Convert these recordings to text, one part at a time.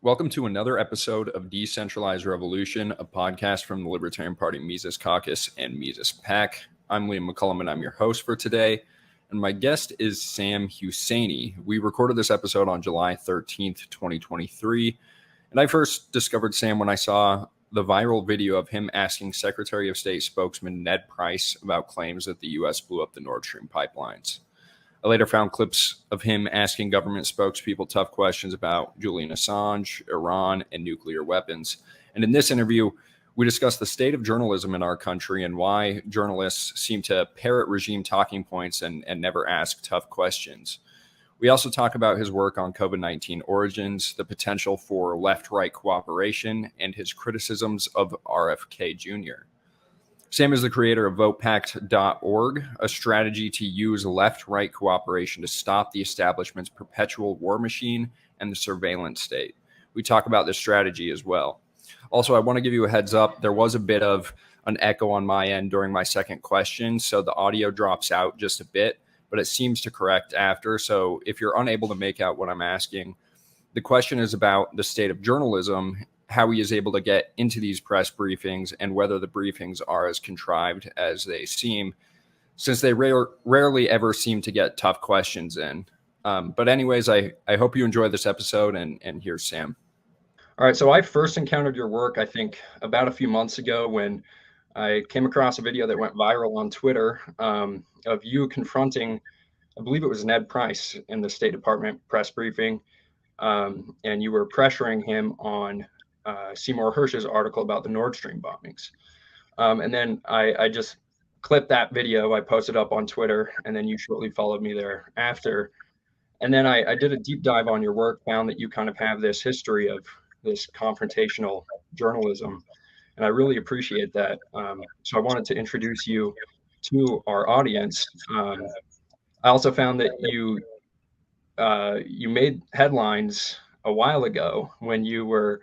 Welcome to another episode of Decentralized Revolution, a podcast from the Libertarian Party Mises Caucus and Mises PAC. I'm Liam McCollum, and I'm your host for today. And my guest is Sam Husseini. We recorded this episode on July 13th, 2023. And I first discovered Sam when I saw the viral video of him asking Secretary of State spokesman Ned Price about claims that the U.S. blew up the Nord Stream pipelines. I later found clips of him asking government spokespeople tough questions about Julian Assange, Iran, and nuclear weapons. And in this interview, we discuss the state of journalism in our country and why journalists seem to parrot regime talking points and never ask tough questions. We also talk about his work on COVID-19 origins, the potential for left-right cooperation, and his criticisms of RFK Jr. Sam is the creator of votepact.org, a strategy to use left-right cooperation to stop the establishment's perpetual war machine and the surveillance state. We talk about this strategy as well. Also, I want to give you a heads up. There was a bit of an echo on my end during my second question, so the audio drops out just a bit, but it seems to correct after. So if you're unable to make out what I'm asking, the question is about the state of journalism, how he is able to get into these press briefings, and whether the briefings are as contrived as they seem, since they rarely ever seem to get tough questions in. But anyways, I hope you enjoy this episode, and here's Sam. All right, so I first encountered your work, I think, about a few months ago when I came across a video that went viral on Twitter of you confronting, I believe it was Ned Price in the State Department press briefing, and you were pressuring him on Seymour Hersh's article about the Nord Stream bombings. And then I just clipped that video. I posted up on Twitter, and then you shortly followed me there after. And then I did a deep dive on your work, found that you kind of have this history of this confrontational journalism. And I really appreciate that. So I wanted to introduce you to our audience. I also found that you made headlines a while ago when you were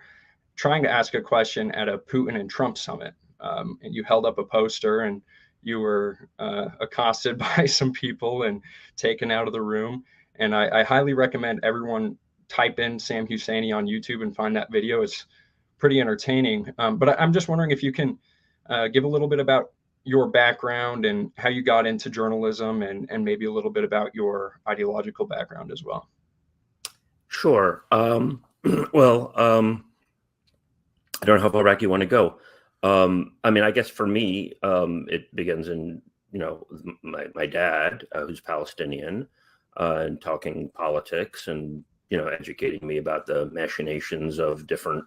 trying to ask a question at a Putin and Trump summit. And you held up a poster and you were accosted by some people and taken out of the room. And I highly recommend everyone type in Sam Husseini on YouTube and find that video. It's pretty entertaining. But I'm just wondering if you can give a little bit about your background and how you got into journalism, and maybe a little bit about your ideological background as well. Sure. Well, I don't know how far back you want to go. I mean, I guess for me, it begins in, my dad, who's Palestinian, and talking politics and, educating me about the machinations of different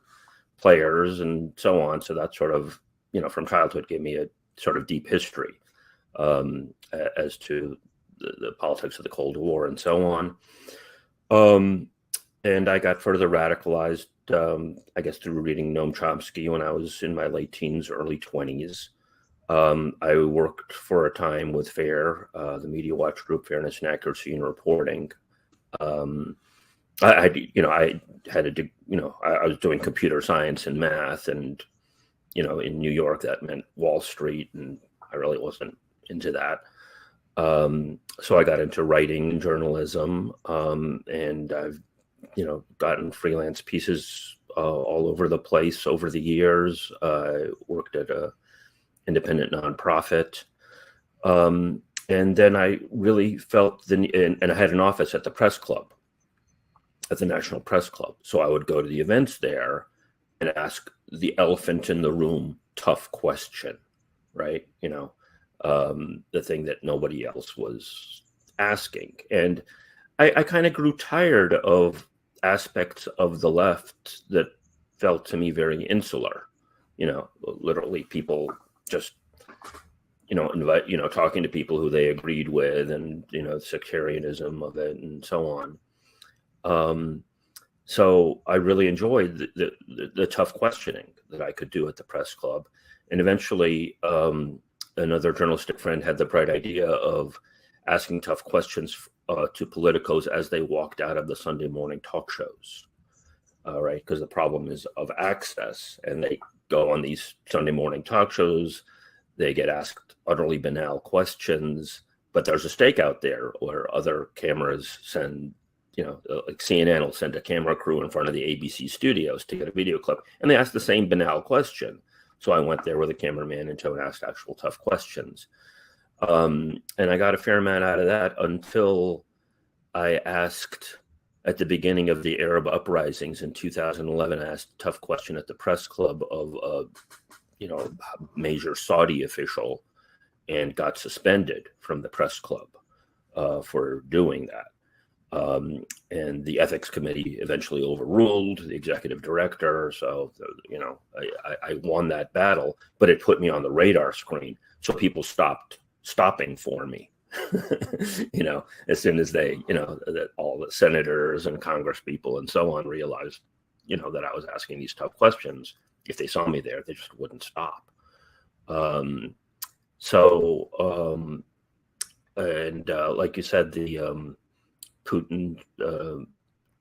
players and so on. So that sort of, from childhood gave me a sort of deep history as to the politics of the Cold War and so on. And I got further radicalized, I guess, through reading Noam Chomsky when I was in my late teens, early 20s. I worked for a time with FAIR, the Media Watch Group, Fairness and Accuracy in Reporting. I was doing computer science and math, and, in New York, that meant Wall Street, and I really wasn't into that. So I got into writing journalism, and I've, gotten freelance pieces all over the place over the years. I worked at a independent nonprofit. And then I really felt and I had an office at the press club, at the National Press Club. So I would go to the events there and ask the elephant in the room tough question, right? The thing that nobody else was asking. And I kind of grew tired of aspects of the left that felt to me very insular. Literally people just, talking to people who they agreed with, and, sectarianism of it and so on. So I really enjoyed the tough questioning that I could do at the press club. And eventually another journalistic friend had the bright idea of asking tough questions to politicos as they walked out of the Sunday morning talk shows, right? Because the problem is of access, and they go on these Sunday morning talk shows, they get asked utterly banal questions, but there's a stake out there where other cameras send, like CNN will send a camera crew in front of the ABC studios to get a video clip, and they ask the same banal question. So I went there with a cameraman and Joe asked actual tough questions. And I got a fair amount out of that until I asked at the beginning of the Arab uprisings in 2011, I asked a tough question at the press club of a major Saudi official and got suspended from the press club for doing that. And the ethics committee eventually overruled the executive director. So, I won that battle, but it put me on the radar screen. So people stopping for me, as soon as they, that all the senators and Congress people and so on realized, that I was asking these tough questions. If they saw me there, they just wouldn't stop. Like you said, the Putin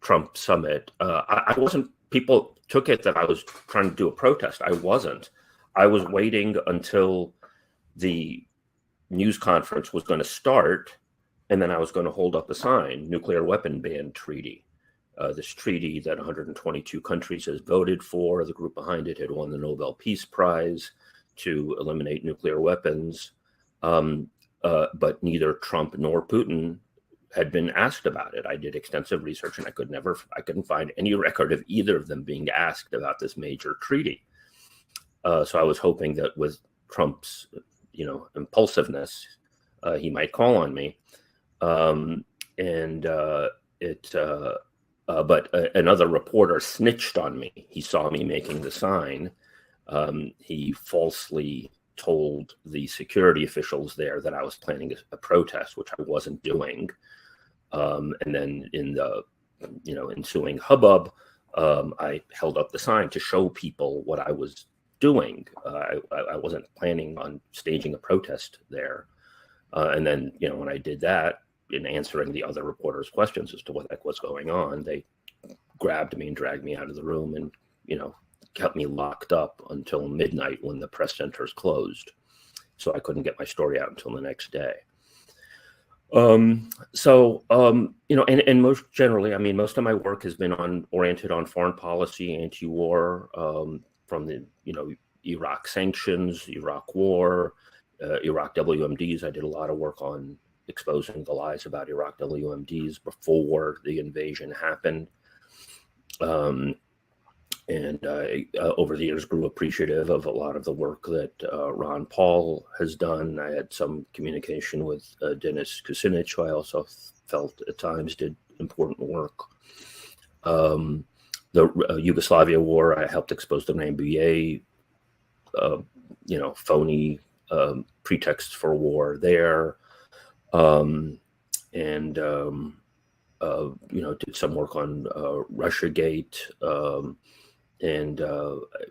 Trump summit, I wasn't, people took it that I was trying to do a protest. I wasn't. I was waiting until the news conference was going to start, and then I was going to hold up a sign, nuclear weapon ban treaty. This treaty that 122 countries has voted for. The group behind it had won the Nobel Peace Prize to eliminate nuclear weapons. But neither Trump nor Putin had been asked about it. I did extensive research and I couldn't find any record of either of them being asked about this major treaty. So I was hoping that with Trump's, impulsiveness, he might call on me. But another reporter snitched on me. He saw me making the sign. He falsely told the security officials there that I was planning a protest, which I wasn't doing. And then in the, ensuing hubbub, I held up the sign to show people what I was doing. I wasn't planning on staging a protest there. And then, when I did that, in answering the other reporters' questions as to what the heck was going on, they grabbed me and dragged me out of the room and, kept me locked up until midnight when the press centers closed. So I couldn't get my story out until the next day. And most generally, most of my work has been oriented on foreign policy, anti-war, from the, Iraq sanctions, Iraq war, Iraq WMDs. I did a lot of work on exposing the lies about Iraq WMDs before the invasion happened. Over the years grew appreciative of a lot of the work that Ron Paul has done. I had some communication with Denis Kucinich, who I also felt at times did important work. The Yugoslavia war, I helped expose the Rambouillet, phony pretexts for war there. Did some work on Russiagate,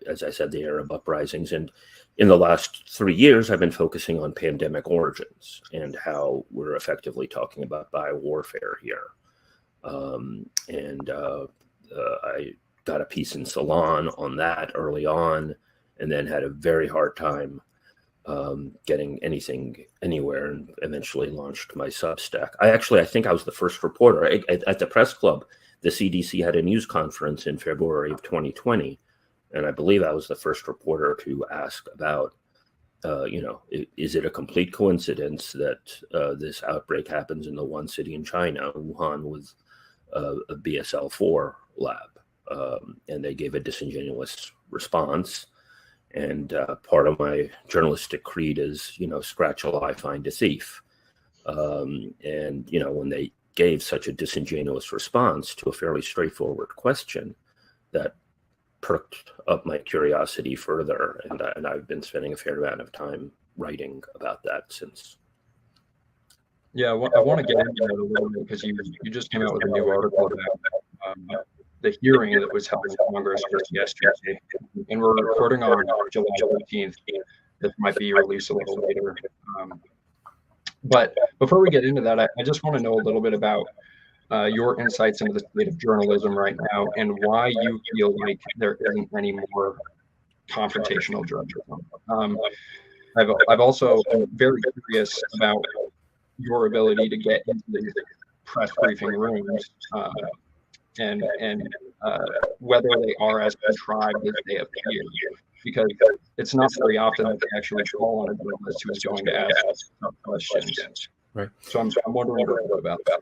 as I said, the Arab uprisings. And in the last 3 years, I've been focusing on pandemic origins and how we're effectively talking about biowarfare here. I got a piece in Salon on that early on, and then had a very hard time getting anything anywhere, and eventually launched my Substack. I think I was the first reporter at the press club. The CDC had a news conference in February of 2020, and I believe I was the first reporter to ask about, is it a complete coincidence that this outbreak happens in the one city in China, Wuhan, with a BSL-4 lab? And they gave a disingenuous response. And part of my journalistic creed is, scratch a lie, find a thief. When they gave such a disingenuous response to a fairly straightforward question, that perked up my curiosity further. And I've been spending a fair amount of time writing about that since. Yeah, I want to get into that a little bit, because you just came out with a new article about the hearing that was held in Congress just yesterday, and we're recording on July 15th. This might be released a little later. But before we get into that, I just want to know a little bit about your insights into the state of journalism right now, and why you feel like there isn't any more confrontational journalism. I've also been very curious about your ability to get into the press briefing rooms, and whether they are as contrived as they appear, because it's not very often that they actually call on a journalist who is going to ask tough questions. Right. So I'm wondering a little bit about that.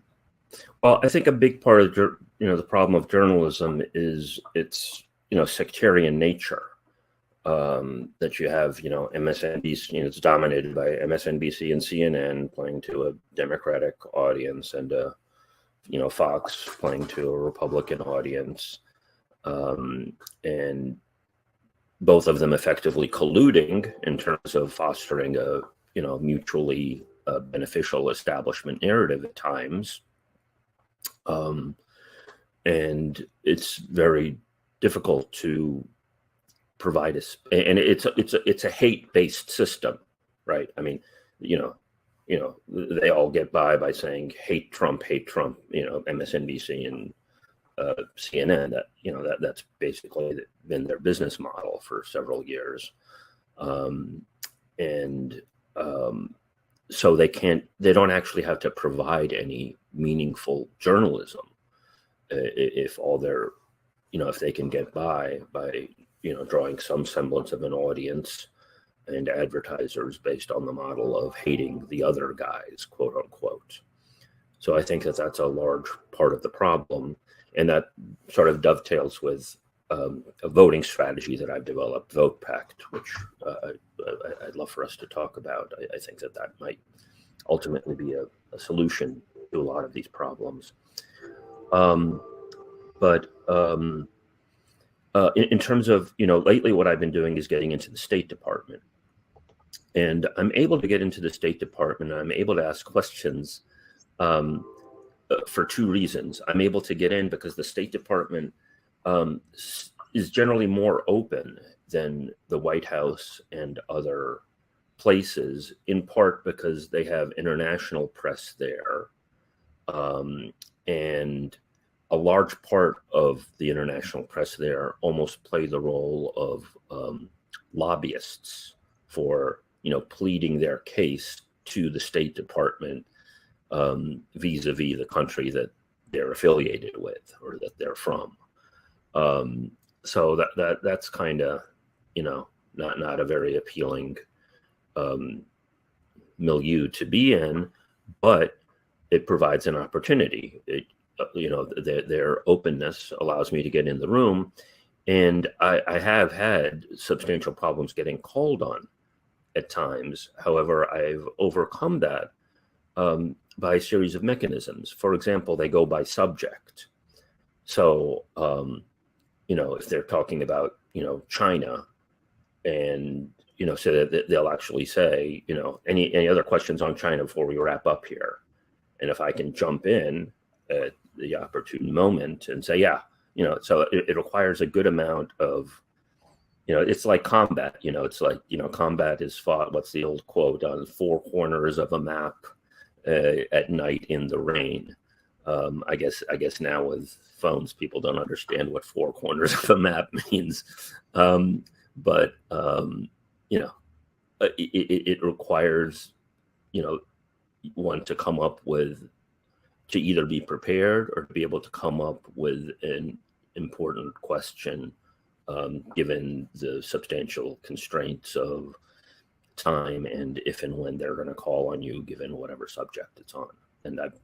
Well, I think a big part of the problem of journalism is its sectarian nature. That you have MSNBC, it's dominated by MSNBC and CNN playing to a Democratic audience, and Fox playing to a Republican audience, and both of them effectively colluding in terms of fostering a mutually beneficial establishment narrative at times. And it's very difficult to provide and it's a hate-based system, right? I mean, they all get by saying hate Trump, MSNBC and CNN. That's basically been their business model for several years, so they don't actually have to provide any meaningful journalism if all their if they can get by drawing some semblance of an audience and advertisers based on the model of hating the other guys, quote unquote. So I think that's a large part of the problem, and that sort of dovetails with a voting strategy that I've developed, Vote Pact, which I'd love for us to talk about. I think that might ultimately be a solution to a lot of these problems. In terms of, lately what I've been doing is getting into the State Department. And I'm able to get into the State Department, and I'm able to ask questions for two reasons. I'm able to get in because the State Department is generally more open than the White House and other places, in part because they have international press there. And a large part of the international press there almost play the role of lobbyists for, pleading their case to the State Department vis-a-vis the country that they're affiliated with or that they're from. So that's kind of, not a very appealing milieu to be in, but it provides an opportunity. Their openness allows me to get in the room, and I have had substantial problems getting called on at times. However, I've overcome that by a series of mechanisms. For example, they go by subject. So, if they're talking about, China, and, so that they'll actually say, any other questions on China before we wrap up here? And if I can jump in at the opportune moment and say, yeah, so it requires a good amount of, it's like combat, it's like, combat is fought, what's the old quote, on four corners of a map at night in the rain. I guess now with phones, people don't understand what four corners of a map means. But it requires, one to come up with, to either be prepared or to be able to come up with an important question, given the substantial constraints of time and if and when they're going to call on you, given whatever subject it's on. And I've,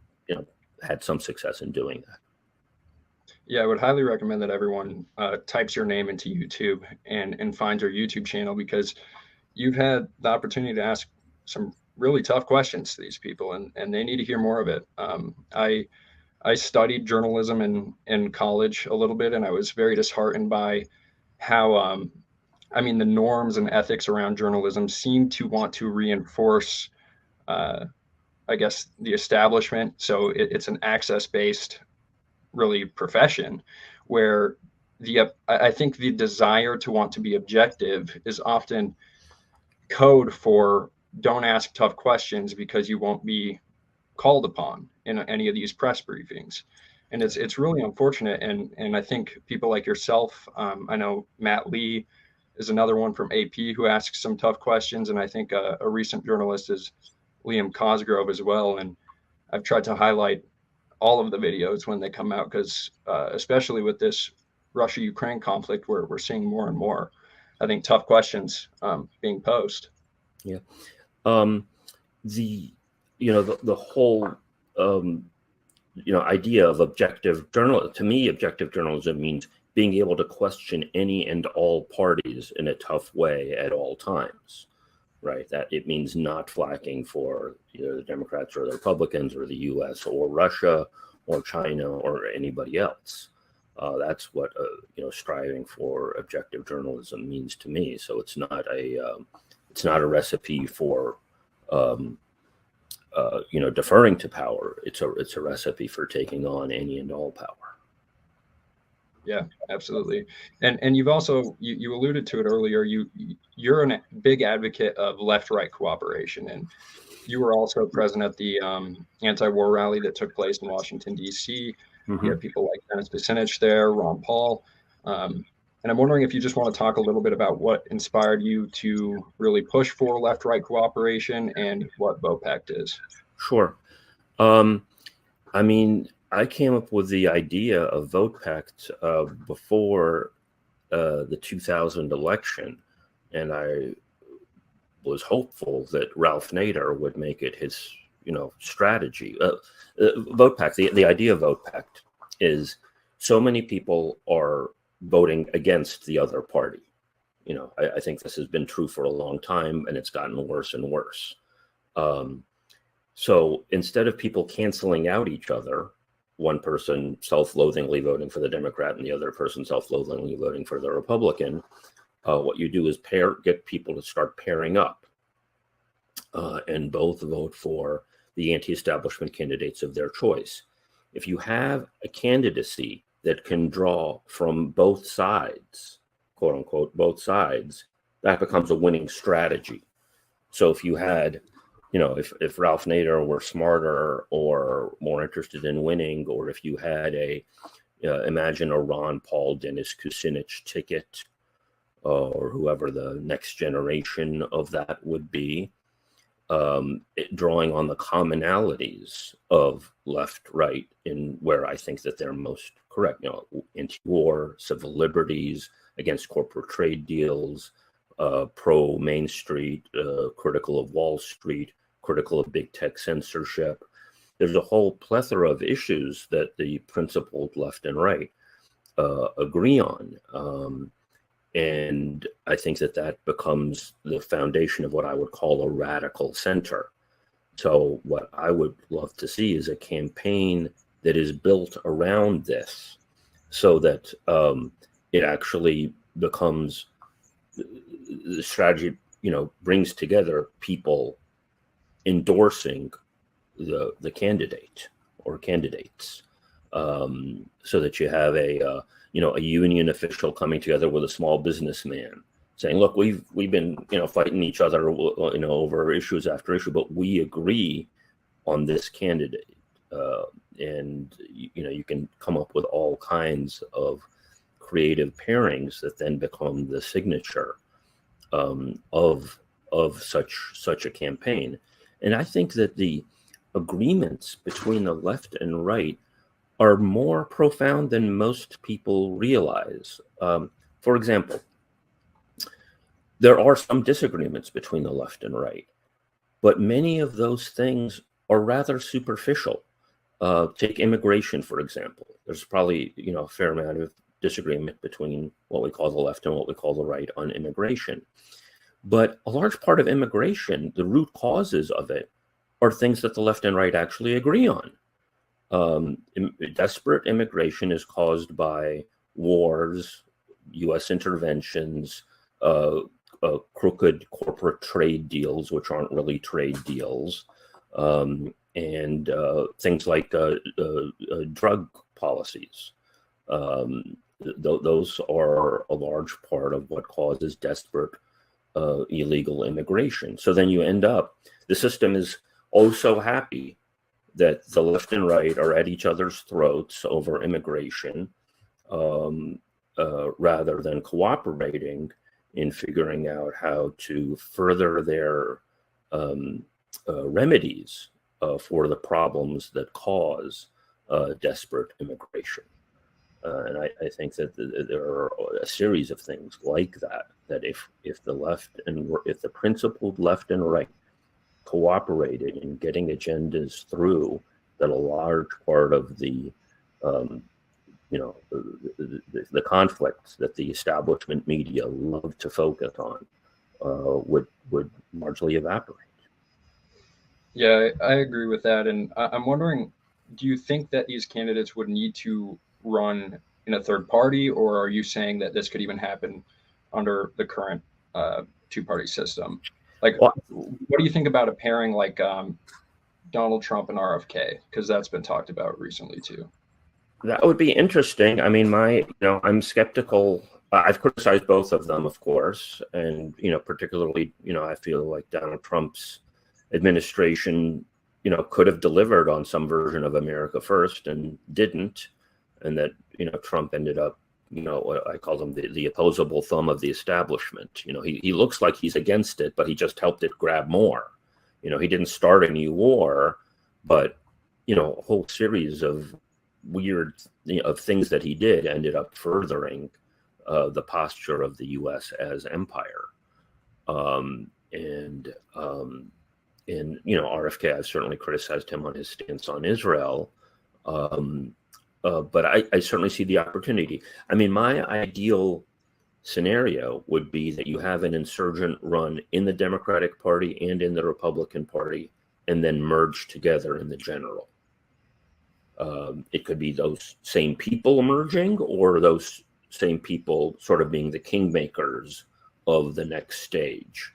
had some success in doing that. Yeah, I would highly recommend that everyone types your name into YouTube and finds your YouTube channel, because you've had the opportunity to ask some really tough questions to these people, and they need to hear more of it. I studied journalism in college a little bit, and I was very disheartened by how, the norms and ethics around journalism seem to want to reinforce, the establishment. So it's an access-based, really, profession where I think the desire to want to be objective is often code for don't ask tough questions because you won't be called upon in any of these press briefings. And it's really unfortunate. And I think people like yourself, I know Matt Lee is another one from AP who asks some tough questions. And I think a recent journalist is Liam Cosgrove as well. And I've tried to highlight all of the videos when they come out, because especially with this Russia-Ukraine conflict, where we're seeing more and more, I think, tough questions being posed. Yeah. The whole idea of objective journalism, to me, objective journalism means being able to question any and all parties in a tough way at all times, right? That it means not flacking for either the Democrats or the Republicans or the U.S. or Russia or China or anybody else. That's what striving for objective journalism means to me. So it's not a recipe for deferring to power. It's a recipe for taking on any and all power. Yeah, absolutely. And you've also, you alluded to it earlier, you're a big advocate of left-right cooperation, and you were also present at the anti-war rally that took place in Washington, D.C. Mm-hmm. You had people like Dennis Kucinich there, Ron Paul. And I'm wondering if you just want to talk a little bit about what inspired you to really push for left-right cooperation and what VotePact is. Sure. I came up with the idea of VotePact before the 2000 election, and I was hopeful that Ralph Nader would make it his, strategy. VotePact, the idea of VotePact is so many people are voting against the other party. I think this has been true for a long time, and it's gotten worse and worse. So instead of people canceling out each other, one person self-loathingly voting for the Democrat and the other person self-loathingly voting for the Republican, what you do is get people to start pairing up and both vote for the anti-establishment candidates of their choice. If you have a candidacy that can draw from both sides, quote unquote, both sides, that becomes a winning strategy. So if you had, if Ralph Nader were smarter or more interested in winning, or if you had imagine a Ron Paul, Dennis Kucinich ticket, or whoever the next generation of that would be, drawing on the commonalities of left, right, in where I think that they're most correct, anti-war, civil liberties, against corporate trade deals, pro Main Street, critical of Wall Street, critical of big tech censorship. There's a whole plethora of issues that the principled left and right agree on. And I think that becomes the foundation of what I would call a radical center. So what I would love to see is a campaign that is built around this, so that it actually becomes the strategy, brings together people endorsing the candidate or candidates, so that you have a union official coming together with a small businessman saying, look, we've been fighting each other over issues after issue, but we agree on this candidate, and you can come up with all kinds of creative pairings that then become the signature of such a campaign. And I think that the agreements between the left and right are more profound than most people realize. For example, there are some disagreements between the left and right, but many of those things are rather superficial. Take immigration, for example. There's probably a fair amount of disagreement between what we call the left and what we call the right on immigration. But a large part of immigration, the root causes of it, are things that the left and right actually agree on. Desperate immigration is caused by wars, U.S. interventions, crooked corporate trade deals, which aren't really trade deals, and things like drug policies. Those are a large part of what causes desperate illegal immigration. So then you end up, the system is so happy that the left and right are at each other's throats over immigration, rather than cooperating in figuring out how to further their remedies for the problems that cause desperate immigration. And I think that there are a series of things like that, that if the left and if the principled left and right cooperated in getting agendas through, that a large part of the the conflicts that the establishment media love to focus on would largely evaporate. Yeah, I agree with that. And I'm wondering, do you think that these candidates would need to run in a third party, or are you saying that this could even happen under the current two-party system? Like, Well, what do you think about a pairing like Donald Trump and RFK? Because that's been talked about recently too. that would be interesting. I mean, I'm skeptical. I've criticized both of them, of course, and particularly, I feel like Donald Trump's administration, could have delivered on some version of America First and didn't, and that Trump ended up, what I call them the opposable thumb of the establishment. He looks like he's against it, but he just helped it grab more. He didn't start a new war, but a whole series of weird of things that he did ended up furthering the posture of the U.S. as empire. And RFK, I've certainly criticized him on his stance on Israel, but I certainly see the opportunity. I mean, my ideal scenario would be that you have an insurgent run in the Democratic Party and in the Republican Party, and then merge together in the general. It could be those same people emerging, or those same people sort of being the kingmakers of the next stage.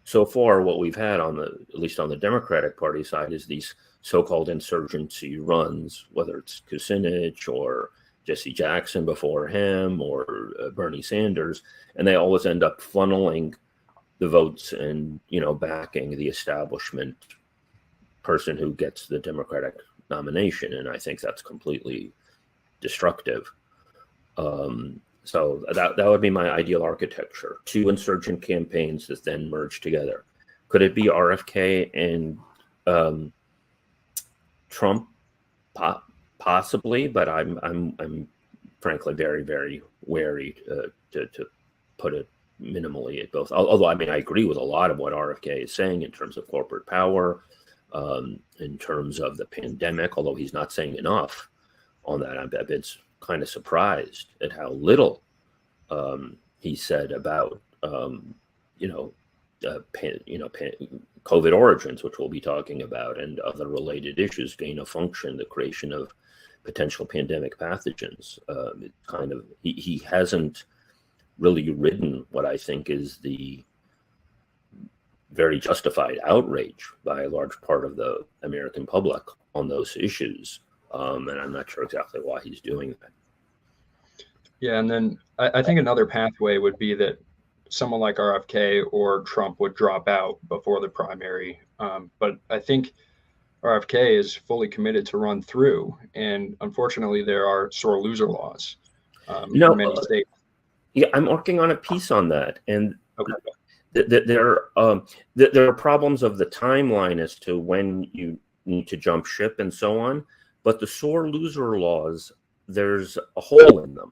So far what we've had at least on the Democratic Party side, is these so-called insurgency runs, whether it's Kucinich or Jesse Jackson before him, or Bernie Sanders, and they always end up funneling the votes and backing the establishment person who gets the Democratic nomination, and I think that's completely destructive. So that would be my ideal architecture: two insurgent campaigns that then merge together. Could it be RFK and Trump? Possibly, but I'm frankly very, very wary to put it minimally at both. Although I agree with a lot of what RFK is saying in terms of corporate power, in terms of the pandemic, although he's not saying enough on that. I've been kind of surprised at how little he said about COVID origins, which we'll be talking about, and other related issues, gain of function, the creation of potential pandemic pathogens. He hasn't really ridden what I think is the very justified outrage by a large part of the American public on those issues. And I'm not sure exactly why he's doing that. Yeah, and then I think another pathway would be that someone like RFK or Trump would drop out before the primary. But I think RFK is fully committed to run through. And unfortunately, there are sore loser laws in many states. Yeah, I'm working on a piece on that. And okay. There are problems of the timeline as to when you need to jump ship and so on. But the sore loser laws, there's a hole in them.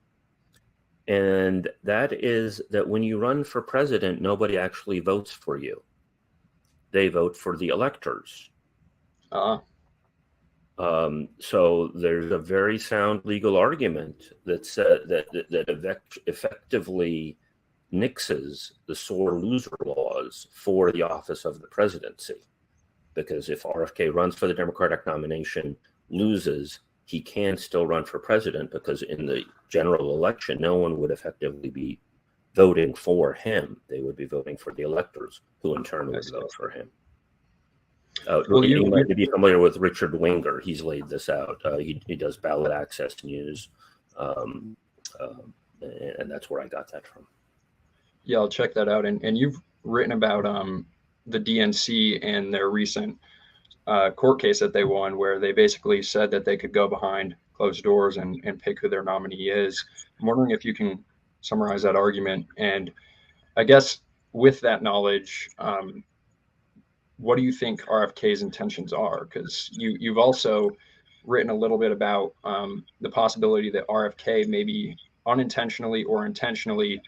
And that is that when you run for president, nobody actually votes for you. They vote for the electors. So there's a very sound legal argument that effectively nixes the sore loser laws for the office of the presidency. Because if RFK runs for the Democratic nomination, loses, he can still run for president, because in the general election, no one would effectively be voting for him. They would be voting for the electors, who in turn would vote for him. You might be familiar with Richard Winger. He's laid this out. He does ballot access news, and that's where I got that from. Yeah, I'll check that out. And you've written about the DNC and their recent court case that they won, where they basically said that they could go behind closed doors and pick who their nominee is. I'm wondering if you can summarize that argument. And I guess with that knowledge, what do you think RFK's intentions are? Because you've also written a little bit about the possibility that RFK maybe unintentionally or intentionally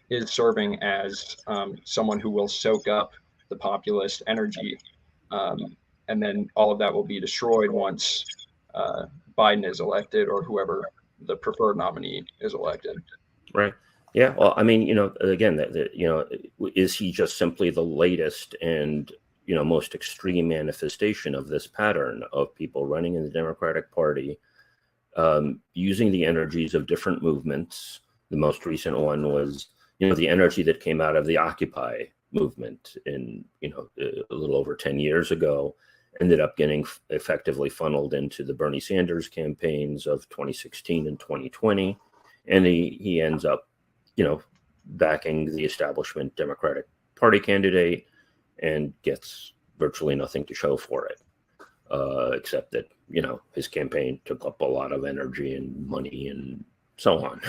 is serving as someone who will soak up the populist energy, and then all of that will be destroyed once Biden is elected, or whoever the preferred nominee is elected. Right. Yeah. Well, I mean, again, is he just simply the latest and most extreme manifestation of this pattern of people running in the Democratic Party, using the energies of different movements? The most recent one was, the energy that came out of the Occupy movement in, a little over 10 years ago, ended up getting effectively funneled into the Bernie Sanders campaigns of 2016 and 2020. And he ends up, backing the establishment Democratic Party candidate and gets virtually nothing to show for it, except that, his campaign took up a lot of energy and money and so on.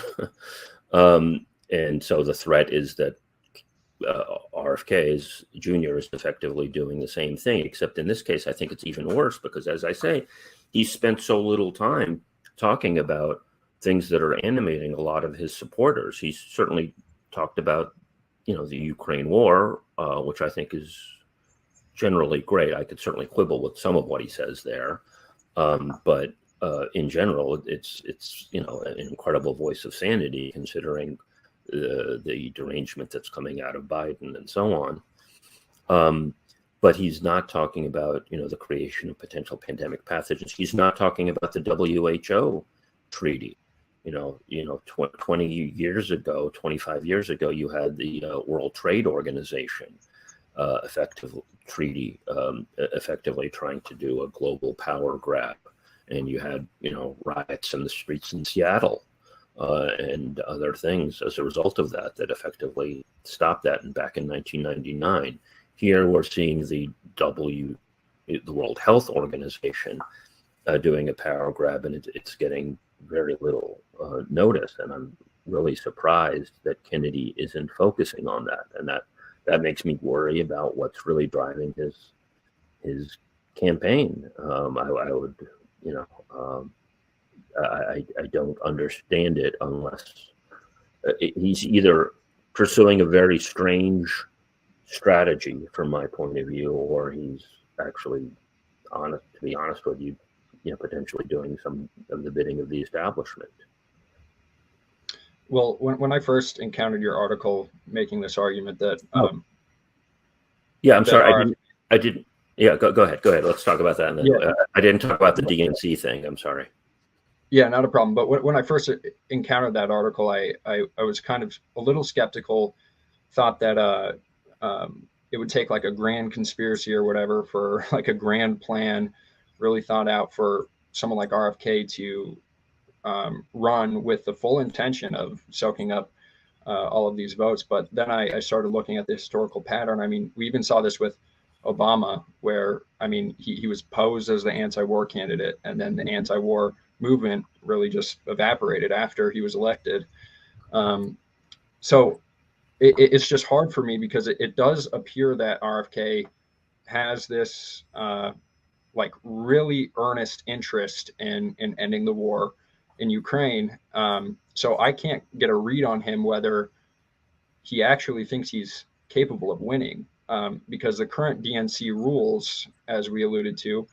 And so the threat is that RFK Jr. is effectively doing the same thing, except in this case, I think it's even worse because, as I say, he spent so little time talking about things that are animating a lot of his supporters. He's certainly talked about, the Ukraine war, which I think is generally great. I could certainly quibble with some of what he says there, but in general, it's an incredible voice of sanity considering the derangement that's coming out of Biden and so on. But he's not talking about, the creation of potential pandemic pathogens. He's not talking about the WHO treaty. 20 years ago, 25 years ago, you had the World Trade Organization effectively trying to do a global power grab. And you had, riots in the streets in Seattle and other things as a result of that effectively stopped that. And back in 1999, here we're seeing the World Health Organization doing a power grab, and it's getting very little notice. And I'm really surprised that Kennedy isn't focusing on that. And that makes me worry about what's really driving his campaign. I would, I don't understand it unless he's either pursuing a very strange strategy from my point of view, or he's actually, to be honest with you, potentially doing some of the bidding of the establishment. Well, when I first encountered your article making this argument that, yeah, I'm sorry, I didn't. Yeah, go ahead. Let's talk about that. And then, I didn't talk about the DNC thing. I'm sorry. Yeah, not a problem. But when I first encountered that article, I was kind of a little skeptical, thought that it would take like a grand conspiracy or whatever for like a grand plan, really thought out for someone like RFK to run with the full intention of soaking up all of these votes. But then I started looking at the historical pattern. I mean, we even saw this with Obama, where, I mean, he was posed as the anti-war candidate, and then the anti-war movement really just evaporated after he was elected. So it's just hard for me because it does appear that RFK has this like really earnest interest in ending the war in Ukraine. So I can't get a read on him whether he actually thinks he's capable of winning, because the current DNC rules, as we alluded to,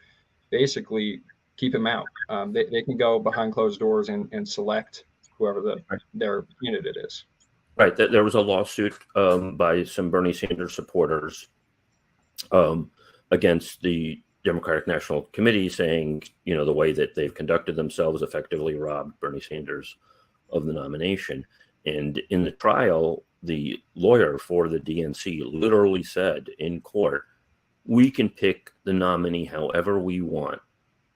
basically keep him out. They can go behind closed doors and select whoever their candidate is. Right. There was a lawsuit by some Bernie Sanders supporters against the Democratic National Committee, saying, the way that they've conducted themselves effectively robbed Bernie Sanders of the nomination. And in the trial, the lawyer for the DNC literally said in court, we can pick the nominee however we want.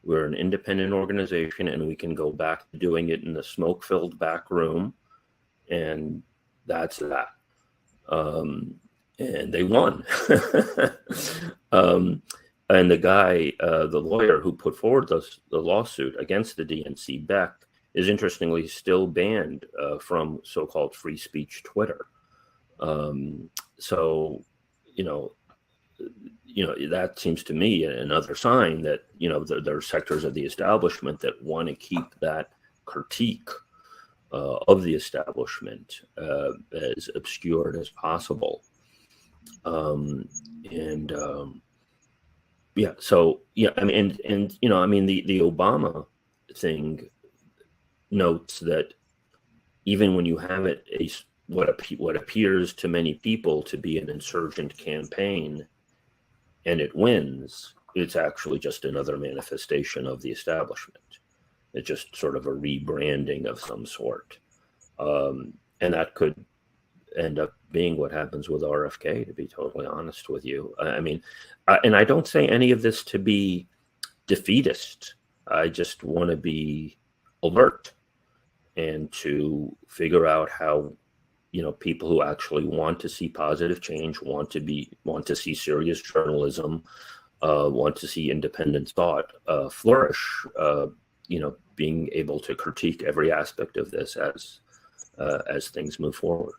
We're an independent organization, and we can go back to doing it in the smoke-filled back room. And that's that. And they won. And the guy, the lawyer who put forward the lawsuit against the DNC, Beck, is interestingly still banned from so-called free speech Twitter. So, that seems to me another sign that, there are sectors of the establishment that want to keep that critique of the establishment as obscured as possible. The Obama thing notes that even when you have what appears to many people to be an insurgent campaign, and it wins, it's actually just another manifestation of the establishment. It's just sort of a rebranding of some sort. And that could end up being what happens with RFK, to be totally honest with you. And I don't say any of this to be defeatist. I just want to be alert and to figure out how, people who actually want to see positive change, want to see serious journalism, want to see independent thought flourish, being able to critique every aspect of this as things move forward.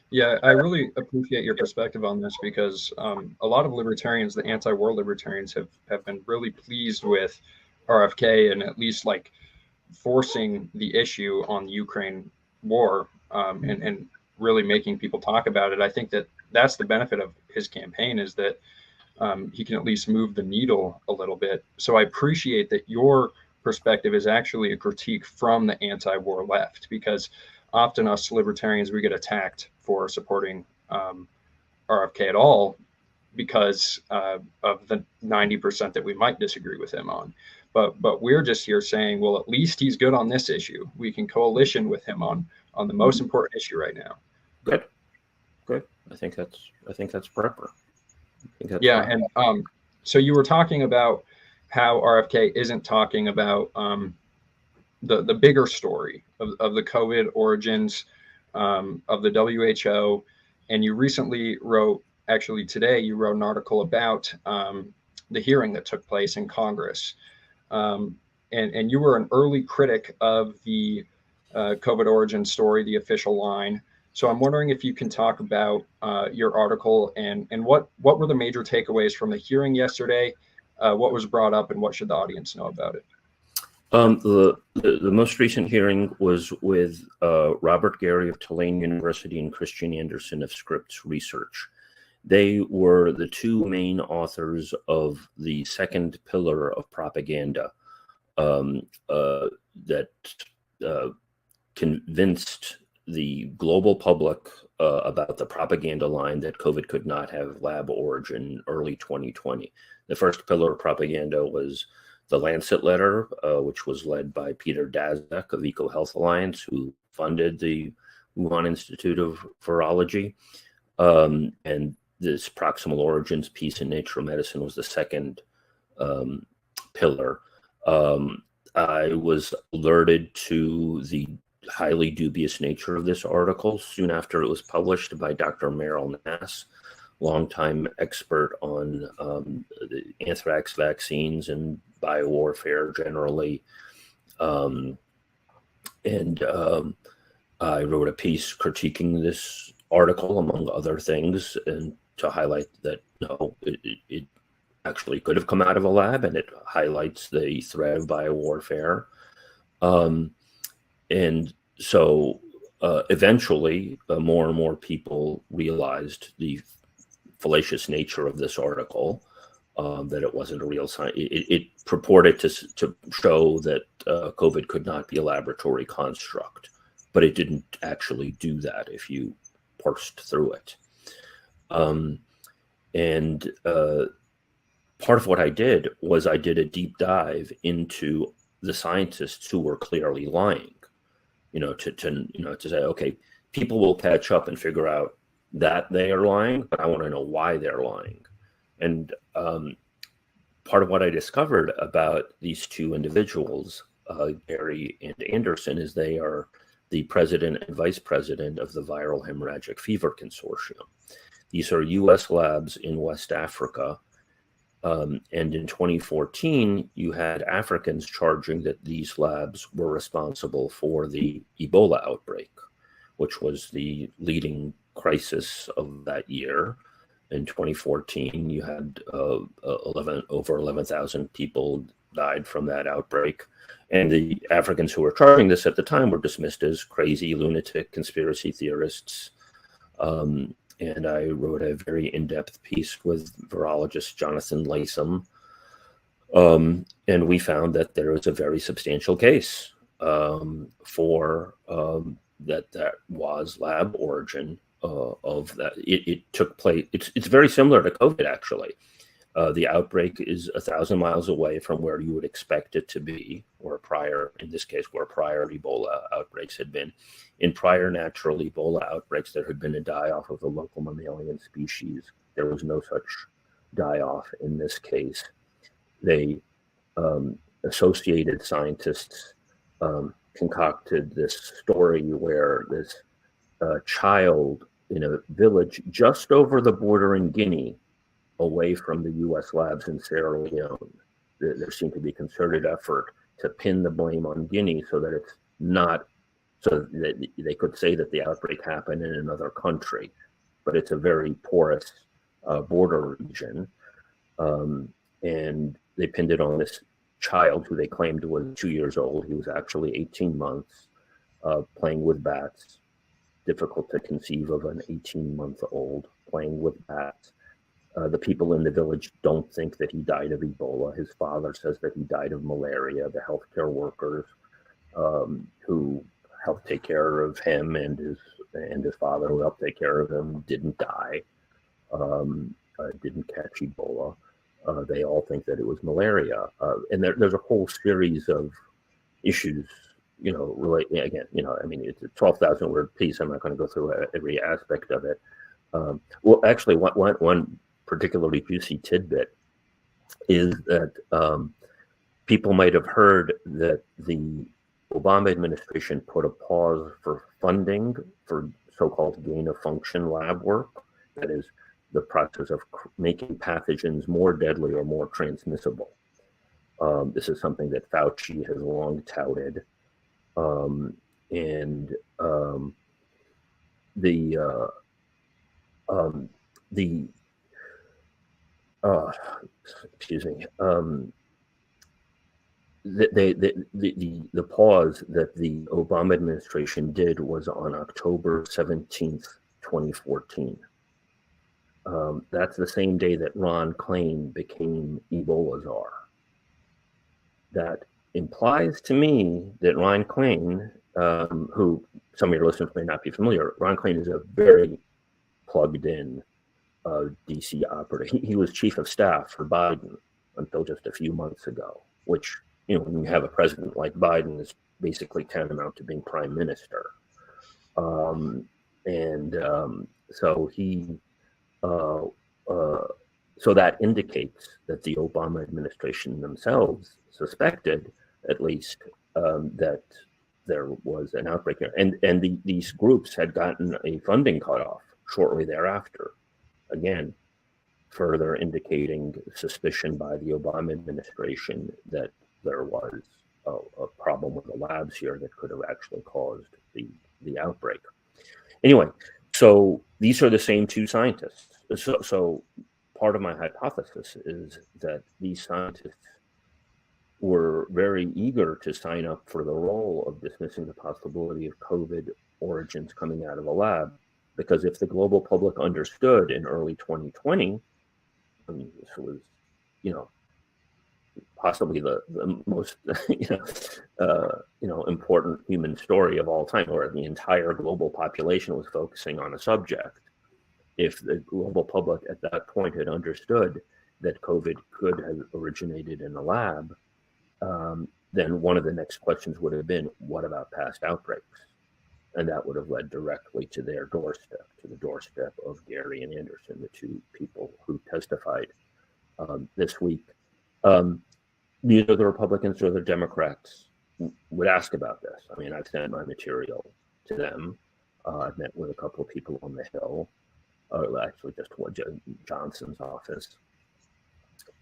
Yeah, I really appreciate your perspective on this, because a lot of libertarians, the anti-war libertarians, have been really pleased with RFK and at least like forcing the issue on the Ukraine war, and really making people talk about it. I think that's the benefit of his campaign, is that he can at least move the needle a little bit. So I appreciate that your perspective is actually a critique from the anti-war left, because often us libertarians, we get attacked for supporting RFK at all because of the 90% that we might disagree with him on. But we're just here saying, well, at least he's good on this issue. We can coalition with him on the most important issue right now. Good. I think that's proper. Yeah, and so you were talking about how RFK isn't talking about the bigger story of the COVID origins, of the WHO, and you recently wrote, actually today, you wrote an article about the hearing that took place in Congress, and you were an early critic of the COVID origin story, the official line. So I'm wondering if you can talk about your article and what were the major takeaways from the hearing yesterday, what was brought up, and what should the audience know about it? The most recent hearing was with Robert Gary of Tulane University and Christian Anderson of Scripps Research. They were the two main authors of the second pillar of propaganda that convinced the global public about the propaganda line that COVID could not have lab origin early 2020. The first pillar of propaganda was the Lancet letter, which was led by Peter Daszak of EcoHealth Alliance, who funded the Wuhan Institute of Virology. And this proximal origins piece in Nature Medicine was the second pillar. I was alerted to the highly dubious nature of this article soon after it was published by Dr. Merrill Nass, longtime expert on the anthrax vaccines and biowarfare generally. I wrote a piece critiquing this article, among other things, and to highlight that, no, it actually could have come out of a lab, and it highlights the threat of biowarfare. And so eventually, more and more people realized the fallacious nature of this article, that it wasn't a real science. It purported to show that COVID could not be a laboratory construct, but it didn't actually do that if you parsed through it. Part of what I did was I did a deep dive into the scientists who were clearly lying, to say, okay, people will catch up and figure out that they are lying, but I want to know why they're lying. And part of what I discovered about these two individuals, Gary and Anderson, is they are the president and vice president of the Viral Hemorrhagic Fever Consortium. These are U.S. labs in West Africa. And in 2014, you had Africans charging that these labs were responsible for the Ebola outbreak, which was the leading crisis of that year. In 2014, you had over 11,000 people died from that outbreak. And the Africans who were charging this at the time were dismissed as crazy, lunatic, conspiracy theorists. And I wrote a very in-depth piece with virologist Jonathan Latham. And we found that there was a very substantial case for that was lab origin of that. It took place. It's very similar to COVID, actually. The outbreak is 1,000 miles away from where you would expect it to be, or prior, in this case, where prior Ebola outbreaks had been. In prior natural Ebola outbreaks, there had been a die-off of the local mammalian species. There was no such die-off in this case. They associated scientists concocted this story where this child in a village just over the border in Guinea, away from the U.S. labs in Sierra Leone, there seemed to be concerted effort to pin the blame on Guinea so that it's not, so that they could say that the outbreak happened in another country, but it's a very porous border region. And they pinned it on this child who they claimed was 2 years old. He was actually 18 months, playing with bats. Difficult to conceive of an 18-month-old playing with bats. The people in the village don't think that he died of Ebola. His father says that he died of malaria. The healthcare workers who helped take care of him and his father who helped take care of him didn't die, didn't catch Ebola. They all think that it was malaria. And there's a whole series of issues, relating, again, I mean, it's a 12,000 word piece. I'm not going to go through every aspect of it. Well, actually, one particularly juicy tidbit is that people might have heard that the Obama administration put a pause for funding for so-called gain-of-function lab work. That is, the process of making pathogens more deadly or more transmissible. This is something that Fauci has long touted. The pause that the Obama administration did was on October 17th, 2014. That's the same day that Ron Klain became Ebola czar. That implies to me that Ron Klain, who some of your listeners may not be familiar, Ron Klain is a very plugged in DC operative. He was chief of staff for Biden until just a few months ago, which, when you have a president like Biden, is basically tantamount to being prime minister. So he, so that indicates that the Obama administration themselves suspected, at least, that there was an outbreak here. And these groups had gotten a funding cutoff shortly thereafter. Again, further indicating suspicion by the Obama administration that there was a problem with the labs here that could have actually caused the outbreak. Anyway, so these are the same two scientists. So part of my hypothesis is that these scientists were very eager to sign up for the role of dismissing the possibility of COVID origins coming out of a lab, because if the global public understood in early 2020, I mean, this was, possibly the most, important human story of all time, where the entire global population was focusing on a subject. If the global public at that point had understood that COVID could have originated in a lab, then one of the next questions would have been, what about past outbreaks? And that would have led directly to their doorstep, to the doorstep of Gary and Anderson, the two people who testified this week. Neither the Republicans or the Democrats would ask about this. I mean, I've sent my material to them. I've met with a couple of people on the Hill, actually just Johnson's office.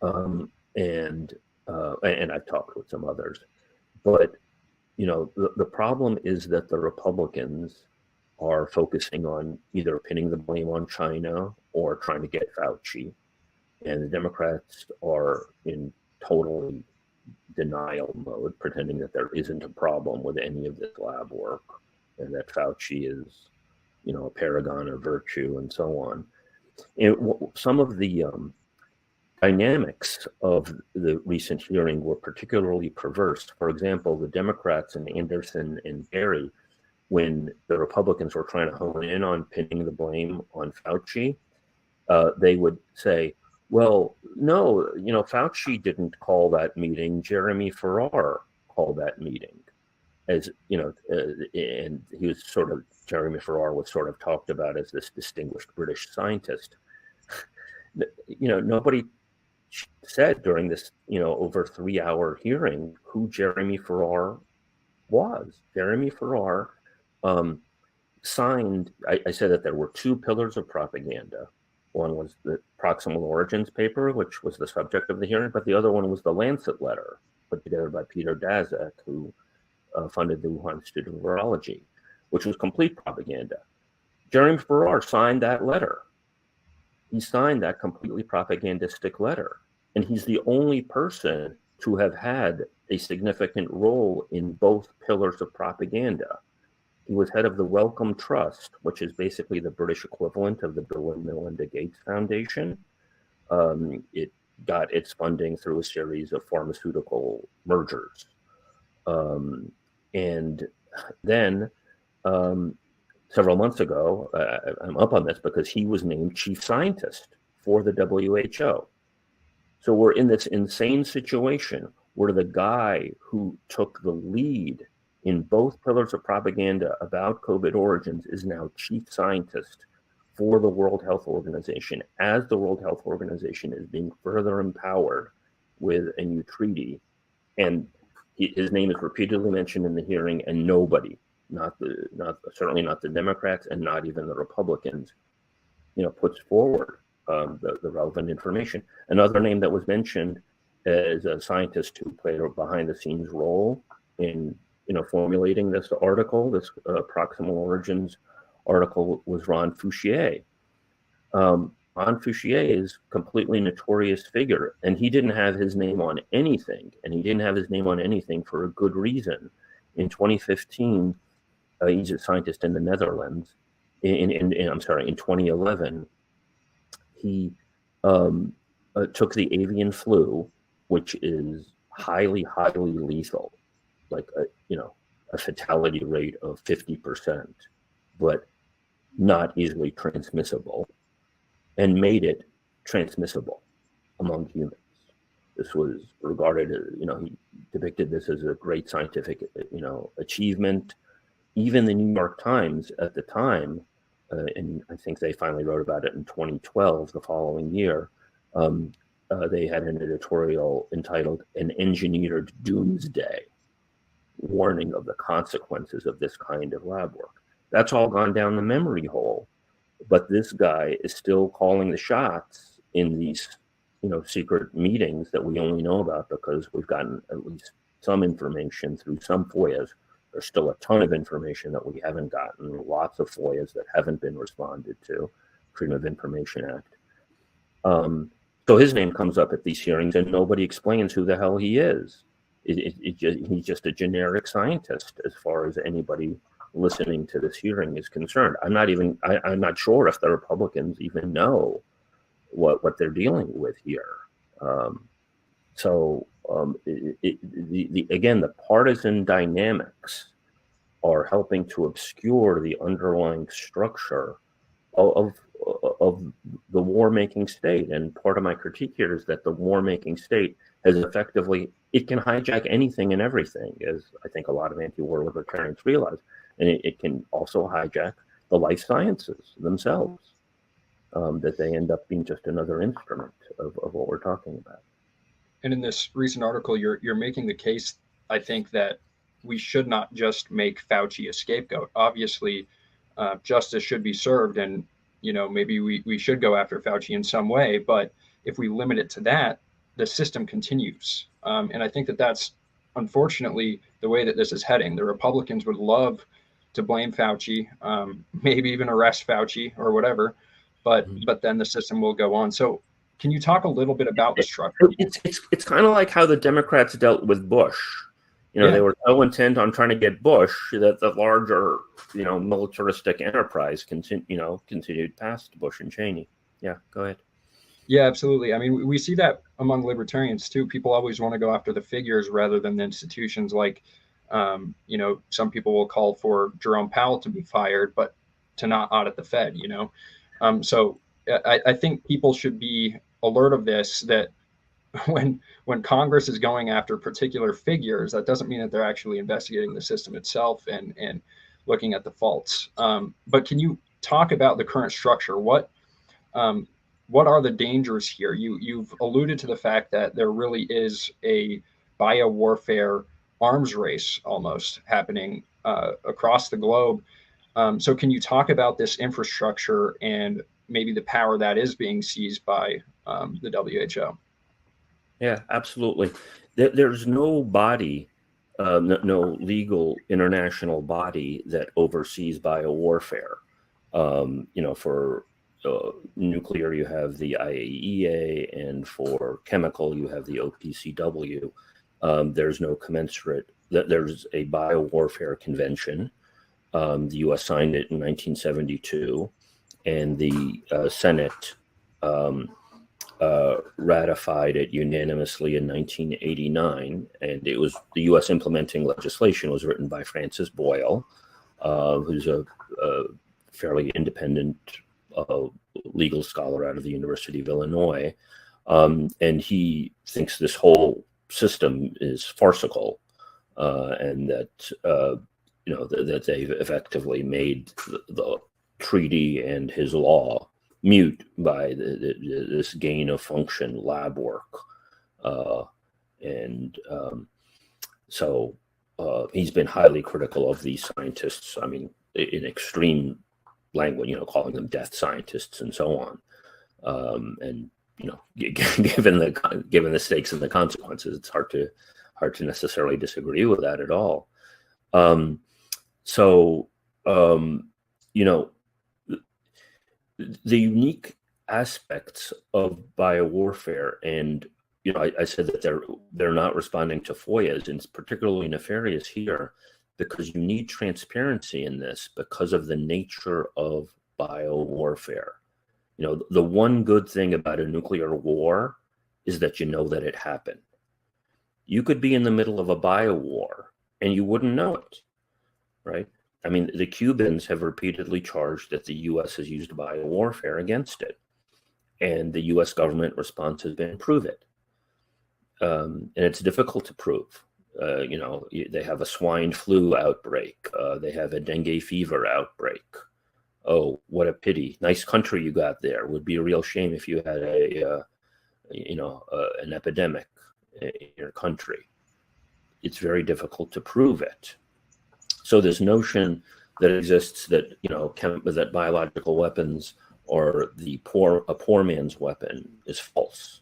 And I've talked with some others. But, the problem is that the Republicans are focusing on either pinning the blame on China or trying to get Fauci. And the Democrats are in totally denial mode, pretending that there isn't a problem with any of this lab work and that Fauci is, a paragon of virtue and so on. And some of the dynamics of the recent hearing were particularly perverse. For example, the Democrats and Anderson and Gary, when the Republicans were trying to hone in on pinning the blame on Fauci, they would say, well, no, Fauci didn't call that meeting. Jeremy Farrar called that meeting. And he was Jeremy Farrar was sort of talked about as this distinguished British scientist. Nobody said during this, over 3-hour hearing who Jeremy Farrar was. Jeremy Farrar signed, I said that there were two pillars of propaganda. One was the Proximal Origins paper, which was the subject of the hearing, but the other one was the Lancet letter put together by Peter Daszak, who funded the Wuhan Institute of Virology, which was complete propaganda. Jeremy Farrar signed that letter. He signed that completely propagandistic letter. And he's the only person to have had a significant role in both pillars of propaganda. He was head of the Wellcome Trust, which is basically the British equivalent of the Bill and Melinda Gates Foundation. It got its funding through a series of pharmaceutical mergers. And then several months ago, I'm up on this because he was named chief scientist for the WHO. So we're in this insane situation where the guy who took the lead in both pillars of propaganda about COVID origins is now chief scientist for the World Health Organization, as the World Health Organization is being further empowered with a new treaty. And his name is repeatedly mentioned in the hearing, and nobody, certainly not the Democrats and not even the Republicans, puts forward the relevant information. Another name that was mentioned as a scientist who played a behind-the-scenes role in formulating this article, this Proximal Origins article, was Ron Fouchier. Ron Fouchier is a completely notorious figure, and he didn't have his name on anything, and he didn't have his name on anything for a good reason. In 2015, he's a scientist in the Netherlands. In 2011, he took the avian flu, which is highly, highly lethal, like a fatality rate of 50%, but not easily transmissible, and made it transmissible among humans. This was regarded as, he depicted this as a great scientific, achievement. Even the New York Times at the time, and I think they finally wrote about it in 2012, the following year, they had an editorial entitled "An Engineered Doomsday," warning of the consequences of this kind of lab work. That's all gone down the memory hole, but this guy is still calling the shots in these, secret meetings that we only know about because we've gotten at least some information through some FOIAs. There's still a ton of information that we haven't gotten, lots of FOIAs that haven't been responded to, Freedom of Information Act. So his name comes up at these hearings and nobody explains who the hell he is. He's just a generic scientist as far as anybody listening to this hearing is concerned. I'm not sure if the Republicans even know what they're dealing with here. Again, the partisan dynamics are helping to obscure the underlying structure of the war-making state. And part of my critique here is that the war-making state has effectively, it can hijack anything and everything, as I think a lot of anti-war libertarians realize. And it can also hijack the life sciences themselves, that they end up being just another instrument of what we're talking about. And in this recent article, you're making the case, I think, that we should not just make Fauci a scapegoat. Obviously, justice should be served, and maybe we should go after Fauci in some way. But if we limit it to that, the system continues. And I think that that's unfortunately the way that this is heading. The Republicans would love to blame Fauci, maybe even arrest Fauci or whatever, but then the system will go on. So can you talk a little bit about the structure? It's kind of like how the Democrats dealt with Bush. They were so intent on trying to get Bush that the larger, militaristic enterprise continued past Bush and Cheney. Yeah, go ahead. Yeah, absolutely. I mean, we see that among libertarians too. People always want to go after the figures rather than the institutions. Like, some people will call for Jerome Powell to be fired, but to not audit the Fed. So I think people should be alert of this, that when Congress is going after particular figures, that doesn't mean that they're actually investigating the system itself and looking at the faults. But can you talk about the current structure? What are the dangers here? You've alluded to the fact that there really is a biowarfare arms race almost happening across the globe. So can you talk about this infrastructure and maybe the power that is being seized by the WHO? Yeah, absolutely. There's no body, no legal international body that oversees biowarfare. For nuclear, you have the IAEA, and for chemical, you have the OPCW. There's no commensurate. There's a biowarfare convention. The U.S. signed it in 1972, and the Senate ratified it unanimously in 1989. And it was the U.S. implementing legislation was written by Francis Boyle, who's a fairly independent legal scholar out of the University of Illinois, and he thinks this whole system is farcical, and that that they've effectively made the treaty and his law mute by this gain of function lab work, so he's been highly critical of these scientists. I mean, in extreme language, calling them death scientists and so on. And given the stakes and the consequences, it's hard to necessarily disagree with that at all. The unique aspects of biowarfare, and I said that they're not responding to FOIAs, and it's particularly nefarious here because you need transparency in this because of the nature of biowarfare. The one good thing about a nuclear war is that that it happened. You could be in the middle of a biowar and you wouldn't know it, right? I mean, the Cubans have repeatedly charged that the U.S. has used biowarfare against it, and the U.S. government response has been prove it. And it's difficult to prove. They have a swine flu outbreak. They have a dengue fever outbreak. Oh, what a pity! Nice country you got there. Would be a real shame if you had an epidemic in your country. It's very difficult to prove it. So this notion that exists that that biological weapons are a poor man's weapon is false.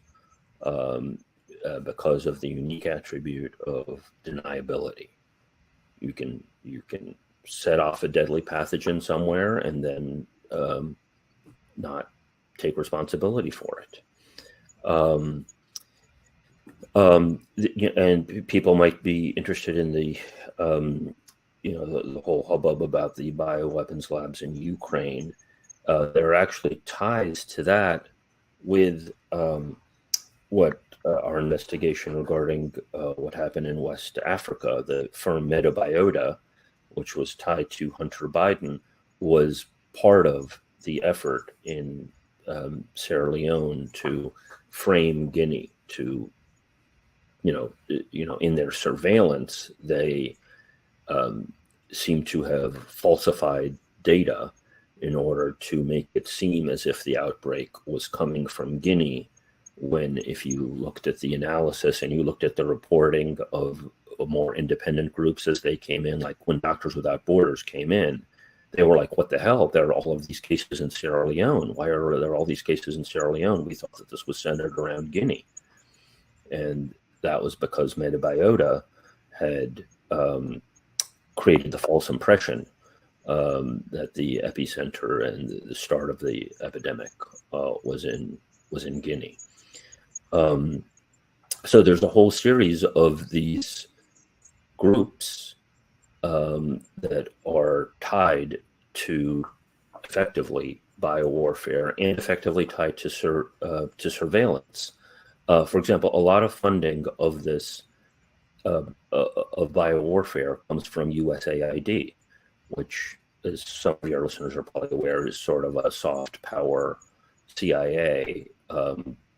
Because of the unique attribute of deniability. You can set off a deadly pathogen somewhere and then not take responsibility for it. And people might be interested in the whole hubbub about the bioweapons labs in Ukraine. There are actually ties to that with what our investigation regarding what happened in West Africa. The firm Metabiota, which was tied to Hunter Biden, was part of the effort in Sierra Leone to frame Guinea. To in their surveillance, they seem to have falsified data in order to make it seem as if the outbreak was coming from Guinea, when if you looked at the analysis and you looked at the reporting of more independent groups as they came in, like when Doctors Without Borders came in, they were like, what the hell? There are all of these cases in Sierra Leone. Why are there all these cases in Sierra Leone? We thought that this was centered around Guinea. And that was because Metabiota had created the false impression that the epicenter and the start of the epidemic was in Guinea. So there's a whole series of these groups that are tied to effectively biowarfare and effectively tied to surveillance. For example, a lot of funding of this of biowarfare comes from USAID, which, as some of your listeners are probably aware, is sort of a soft power CIA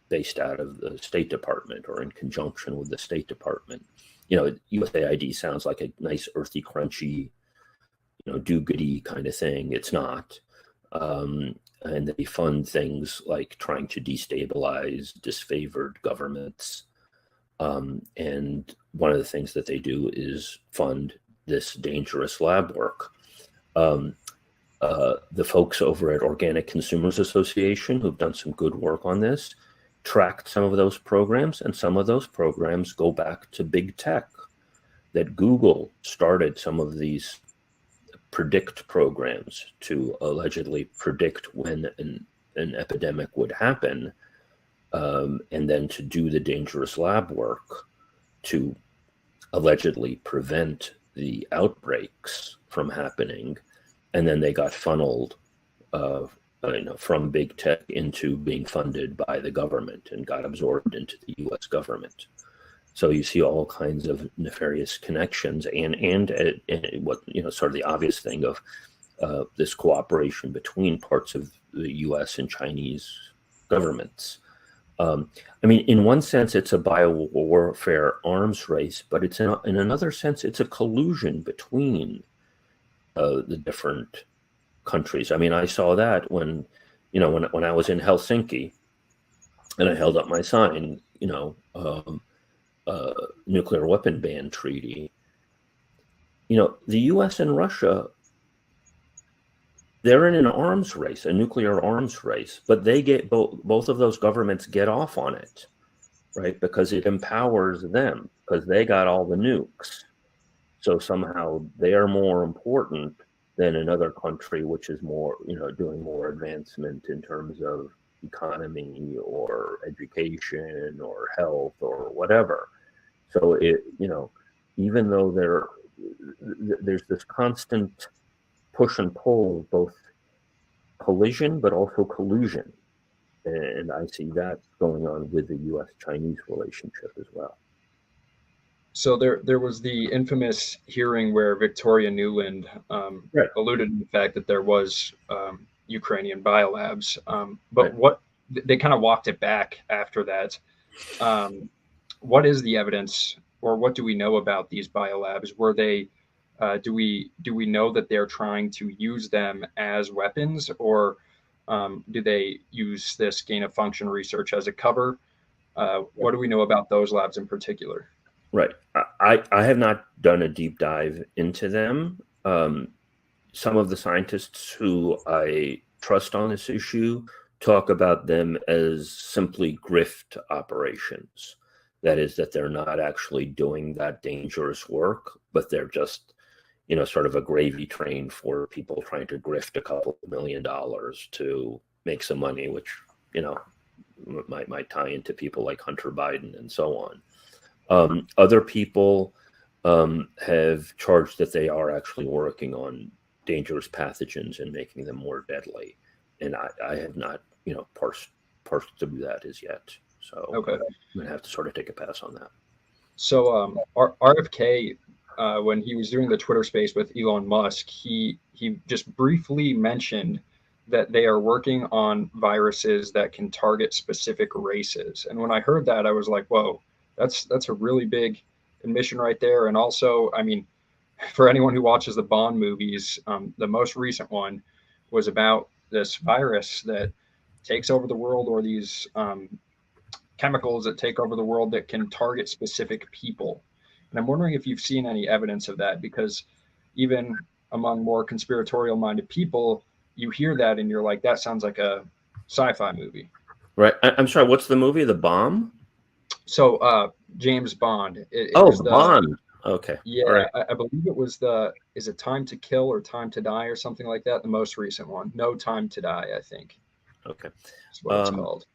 based out of the State Department or in conjunction with the State Department. USAID sounds like a nice, earthy, crunchy, do-goody kind of thing. It's not. And they fund things like trying to destabilize disfavored governments. And one of the things that they do is fund this dangerous lab work. The folks over at Organic Consumers Association, who've done some good work on this, tracked some of those programs, and some of those programs go back to big tech. That Google started some of these predict programs to allegedly predict when an epidemic would happen, and then to do the dangerous lab work to allegedly prevent the outbreaks from happening. And then they got funneled from big tech into being funded by the government and got absorbed into the US government. So you see all kinds of nefarious connections and what, sort of the obvious thing of this cooperation between parts of the US and Chinese governments. In one sense, it's a biowarfare arms race, but it's in another sense, it's a collusion between the different countries. I saw that when I was in Helsinki and I held up my sign, nuclear weapon ban treaty. The US and Russia, they're in an arms race, a nuclear arms race, but they get both of those governments get off on it, right? Because it empowers them, because they got all the nukes. So somehow they are more important than another country, which is more, doing more advancement in terms of economy or education or health or whatever. So even though there's this constant push and pull, both collision but also collusion, and I see that going on with the U.S.-Chinese relationship as well. So there was the infamous hearing where Victoria Nuland Right. alluded to the fact that there was Ukrainian biolabs, but Right. what they kind of walked it back after that. What is the evidence, or what do we know about these biolabs? Were they do we know that they're trying to use them as weapons, or do they use this gain of function research as a cover? What do we know about those labs in particular? Right. I have not done a deep dive into them. Some of the scientists who I trust on this issue talk about them as simply grift operations. That is, that they're not actually doing that dangerous work, but they're just, sort of a gravy train for people trying to grift a couple $1 million to make some money, which, might tie into people like Hunter Biden and so on. Other people have charged that they are actually working on dangerous pathogens and making them more deadly. And I have not, parsed through that as yet. So Okay. I'm going to have to sort of take a pass on that. So RFK, when he was doing the Twitter space with Elon Musk, he just briefly mentioned that they are working on viruses that can target specific races. And when I heard that, I was like, whoa, that's a really big admission right there. And also, for anyone who watches the Bond movies, the most recent one was about this virus that takes over the world, or these chemicals that take over the world that can target specific people. And I'm wondering if you've seen any evidence of that, because even among more conspiratorial minded people, you hear that and you're like, that sounds like a sci-fi movie. Right. I'm sorry, what's the movie? The Bomb? So James Bond. Bond. Okay. Yeah, All right. I believe it was is it Time to Kill or Time to Die or something like that? The most recent one. No Time to Die, I think Okay. is what it's Um, called.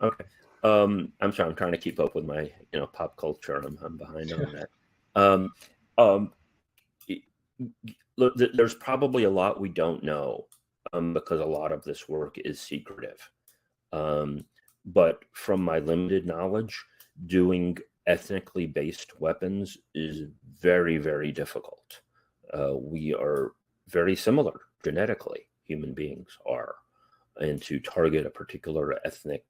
okay. I'm sorry. I'm trying to keep up with my, pop culture. I'm behind on that. Um, um, y- Look, there's probably a lot we don't know, because a lot of this work is secretive. Um, but from my limited knowledge, doing ethnically based weapons is very, very difficult. We are very similar genetically, human beings are. And to target a particular ethnic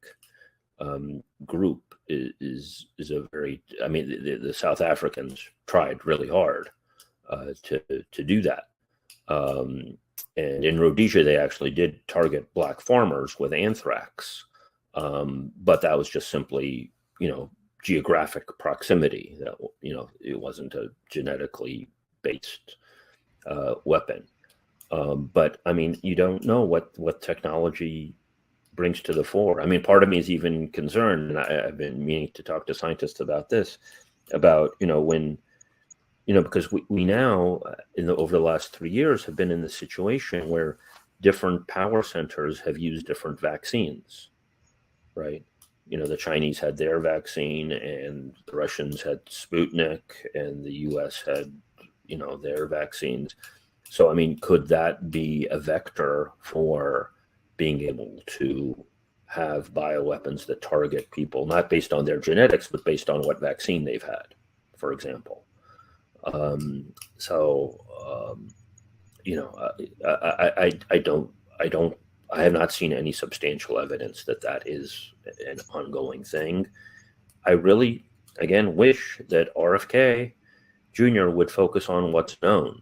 group is a very, I mean, the South Africans tried really hard to do that. Um, and in Rhodesia, they actually did target black farmers with anthrax, but that was just simply, geographic proximity. That it wasn't a genetically based weapon. But I mean, you don't know what technology brings to the fore. I mean, part of me is even concerned, and I've been meaning to talk to scientists about this, about when because we now over the last 3 years have been in the situation where different power centers have used different vaccines, right? The Chinese had their vaccine, and the Russians had Sputnik, and the US had their vaccines. So I mean, could that be a vector for being able to have bioweapons that target people not based on their genetics but based on what vaccine they've had, for example? So, I don't, I have not seen any substantial evidence that is an ongoing thing. I really, again, wish that RFK Jr. would focus on what's known,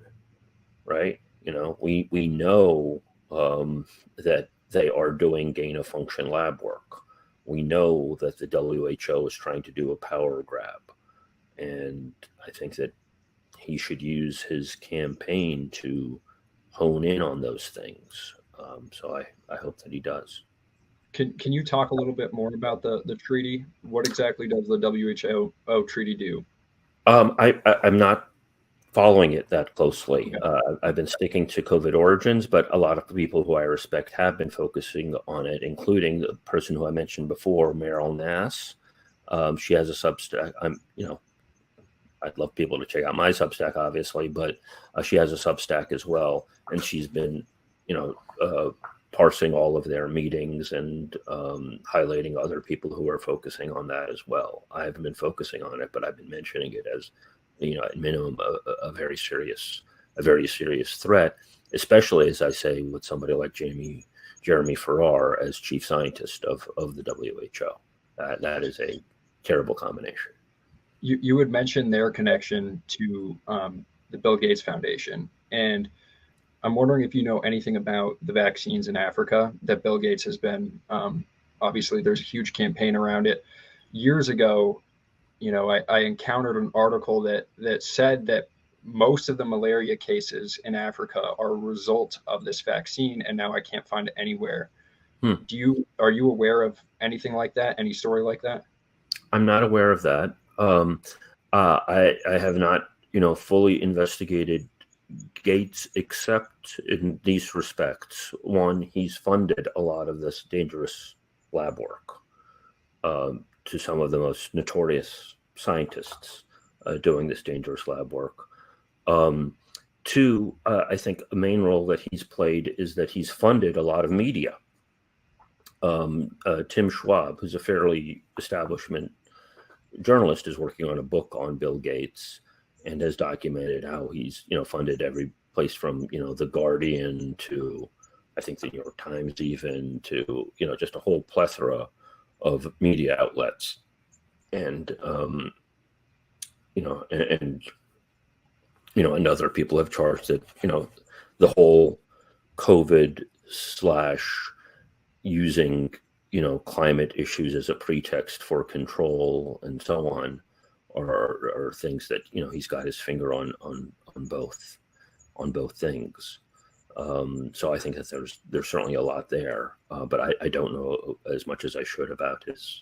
right? We know that they are doing gain of function lab work. We know that the WHO is trying to do a power grab. And I think that he should use his campaign to hone in on those things. So I hope that he does. Can you talk a little bit more about the treaty? What exactly does the WHO treaty do? I'm not following it that closely. Okay. I've been sticking to COVID origins, but a lot of people who I respect have been focusing on it, including the person who I mentioned before, Meryl Nass. She has a Substack. I'd love people to check out my Substack, obviously, but she has a Substack as well, and she's been, parsing all of their meetings and highlighting other people who are focusing on that as well. I haven't been focusing on it, but I've been mentioning it as, at minimum, a very serious threat, especially as I say with somebody like Jeremy Farrar as chief scientist of the WHO. That is a terrible combination. You had mentioned their connection to the Bill Gates Foundation, and I'm wondering if you know anything about the vaccines in Africa that Bill Gates has been. Obviously, there's a huge campaign around it. Years ago, I encountered an article that said that most of the malaria cases in Africa are a result of this vaccine, and now I can't find it anywhere. Hmm. Are you aware of anything like that? Any story like that? I'm not aware of that. I have not, fully investigated Gates except in these respects. One, he's funded a lot of this dangerous lab work to some of the most notorious scientists doing this dangerous lab work. Two, I think a main role that he's played is that he's funded a lot of media. Tim Schwab, who's a fairly establishment journalist, is working on a book on Bill Gates and has documented how he's funded every place from the Guardian to I think the New York Times, even to just a whole plethora of media outlets, and and other people have charged that the whole COVID slash using climate issues as a pretext for control and so on are things that he's got his finger on both things. So I think that there's certainly a lot there, but I don't know as much as I should about his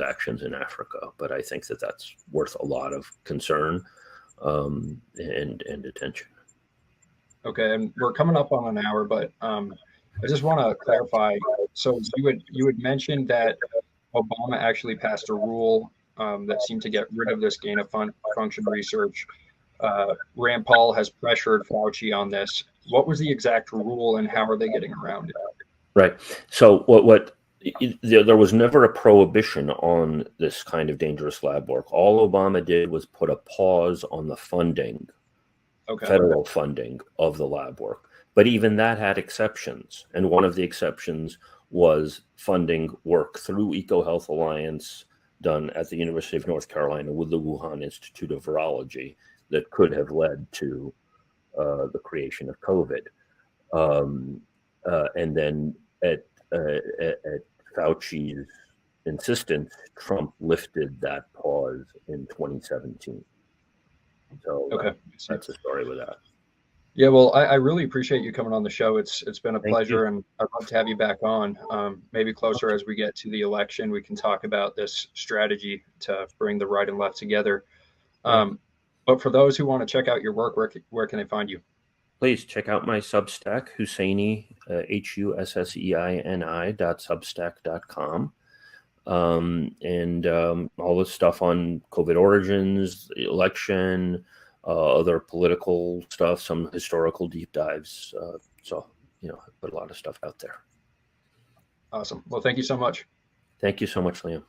actions in Africa. But I think that that's worth a lot of concern. and attention. Okay, and we're coming up on an hour, but I just want to clarify. So you had mentioned that Obama actually passed a rule that seemed to get rid of this gain of function research. Rand Paul has pressured Fauci on this. What was the exact rule, and how are they getting around it? Right. So there was never a prohibition on this kind of dangerous lab work. All Obama did was put a pause on the funding, federal funding of the lab work. But even that had exceptions. And one of the exceptions was funding work through EcoHealth Alliance done at the University of North Carolina with the Wuhan Institute of Virology that could have led to the creation of COVID. And then at Fauci's insistence, Trump lifted that pause in 2017. So that's the story with that. Yeah, well, I really appreciate you coming on the show. It's been a pleasure, and I'd love to have you back on. Maybe closer as we get to the election, we can talk about this strategy to bring the right and left together. But for those who want to check out your work, where can they find you? Please check out my Substack, Husseini, Husseini.substack.com. And all the stuff on COVID origins, the election, other political stuff, some historical deep dives. So, I put a lot of stuff out there. Awesome. Well, thank you so much. Thank you so much, Liam.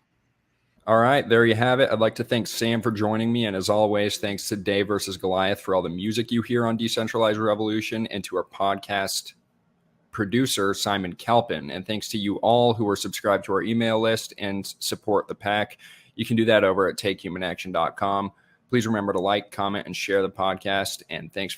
All right, there you have it. I'd like to thank Sam for joining me. And as always, thanks to Dave versus Goliath for all the music you hear on Decentralized Revolution, and to our podcast producer, Simon Kalpin. And thanks to you all who are subscribed to our email list and support the pack. You can do that over at takehumanaction.com. Please remember to like, comment, and share the podcast. And thanks